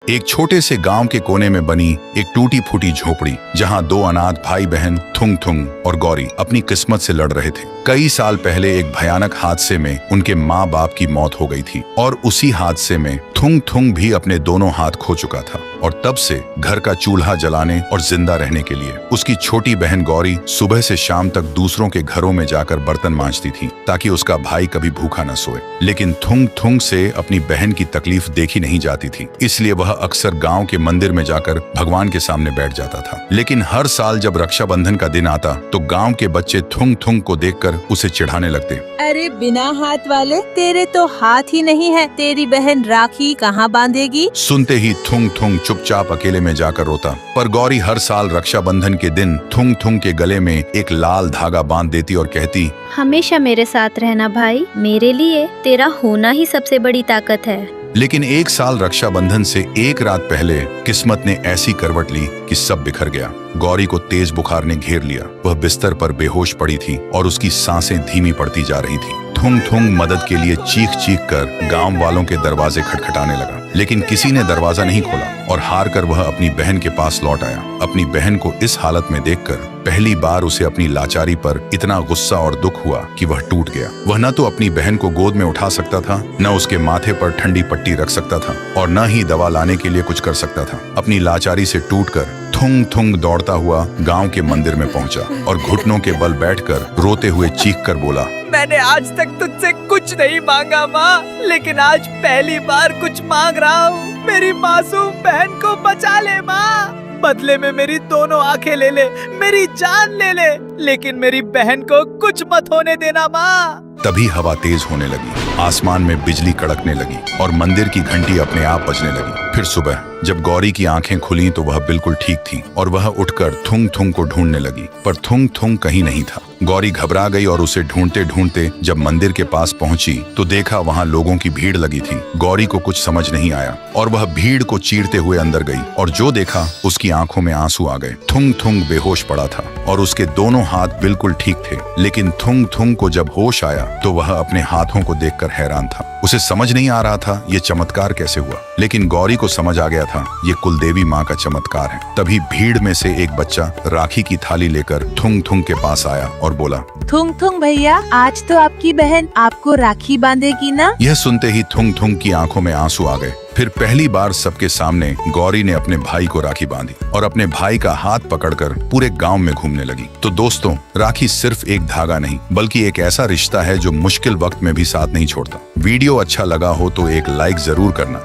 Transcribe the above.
एक छोटे से गांव के कोने में बनी एक टूटी फूटी झोपड़ी, जहां दो अनाथ भाई बहन थुंग थुंग और गौरी अपनी किस्मत से लड़ रहे थे। कई साल पहले एक भयानक हादसे में उनके माँ बाप की मौत हो गई थी और उसी हादसे में थुंग थुंग भी अपने दोनों हाथ खो चुका था। और तब से घर का चूल्हा जलाने और जिंदा रहने के लिए उसकी छोटी बहन गौरी सुबह से शाम तक दूसरों के घरों में जाकर बर्तन मांजती थी, ताकि उसका भाई कभी भूखा न सोए। लेकिन थुंग थुंग से अपनी बहन की तकलीफ देखी नहीं जाती थी, इसलिए वह अक्सर गांव के मंदिर में जाकर भगवान के सामने बैठ जाता था। लेकिन हर साल जब रक्षाबंधन का दिन आता तो गांव के बच्चे थुंग थुंग को देखकर उसे चिढ़ाने लगते। अरे बिना हाथ वाले, तेरे तो हाथ ही नहीं है, तेरी बहन राखी कहाँ बांधेगी? सुनते ही थुंग थुंग चुपचाप अकेले में जाकर रोता। पर गौरी हर साल रक्षाबंधन के दिन थुंग थुंग के गले में एक लाल धागा बांध देती और कहती, हमेशा मेरे साथ रहना भाई, मेरे लिए तेरा होना ही सबसे बड़ी ताकत है। लेकिन एक साल रक्षाबंधन से एक रात पहले किस्मत ने ऐसी करवट ली कि सब बिखर गया। गौरी को तेज बुखार ने घेर लिया। वह बिस्तर पर बेहोश पड़ी थी और उसकी सांसें धीमी पड़ती जा रही थी। थुंग थुंग मदद के लिए चीख चीख कर गांव वालों के दरवाजे खटखटाने लगा, लेकिन किसी ने दरवाजा नहीं खोला और हार कर वह अपनी बहन के पास लौट आया। अपनी बहन को इस हालत में देखकर पहली बार उसे अपनी लाचारी पर इतना गुस्सा और दुख हुआ कि वह टूट गया। वह न तो अपनी बहन को गोद में उठा सकता था, न उसके माथे पर ठंडी पट्टी रख सकता था और न ही दवा लाने के लिए कुछ कर सकता था। अपनी लाचारी से टूटकर थुंग थुंग दौड़ता हुआ गांव के मंदिर में पहुंचा और घुटनों के बल बैठकर रोते हुए चीख कर बोला, मैंने आज तक तुझसे कुछ नहीं मांगा माँ, लेकिन आज पहली बार कुछ मांग रहा हूँ। मेरी मासूम बहन को बचा ले माँ, बदले में मेरी दोनों आंखें ले ले, मेरी जान ले ले, लेकिन मेरी बहन को कुछ मत होने देना माँ। तभी हवा तेज होने लगी, आसमान में बिजली कड़कने लगी और मंदिर की घंटी अपने आप बजने लगी। फिर सुबह जब गौरी की आंखें खुली तो वह बिल्कुल ठीक थी और वह उठकर थुंग थुंग को ढूंढने लगी, पर थुंग थुंग कहीं नहीं था। गौरी घबरा गई और उसे ढूंढते ढूंढते जब मंदिर के पास पहुंची तो देखा वहां लोगों की भीड़ लगी थी। गौरी को कुछ समझ नहीं आया और वह भीड़ को चीरते हुए अंदर गई और जो देखा उसकी आंखों में आंसू आ गए। थुंग थुंग बेहोश पड़ा था और उसके दोनों हाथ बिल्कुल ठीक थे, लेकिन थुंग थुंग को जब होश आया तो वह अपने हाथों को देखकर हैरान था। उसे समझ नहीं आ रहा था ये चमत्कार कैसे हुआ, लेकिन गौरी को समझ आ गया था ये कुलदेवी माँ का चमत्कार है। तभी भीड़ में से एक बच्चा राखी की थाली लेकर थुंग थुंग के पास आया और बोला, थुंग थुंग भैया, आज तो आपकी बहन आपको राखी बांधेगी ना? यह सुनते ही थुंग थुंग की आंखों में आंसू आ गए। फिर पहली बार सबके सामने गौरी ने अपने भाई को राखी बांधी और अपने भाई का हाथ पकड़कर पूरे गांव में घूमने लगी। तो दोस्तों, राखी सिर्फ एक धागा नहीं बल्कि एक ऐसा रिश्ता है जो मुश्किल वक्त में भी साथ नहीं छोड़ता। वीडियो अच्छा लगा हो तो एक लाइक जरूर करना।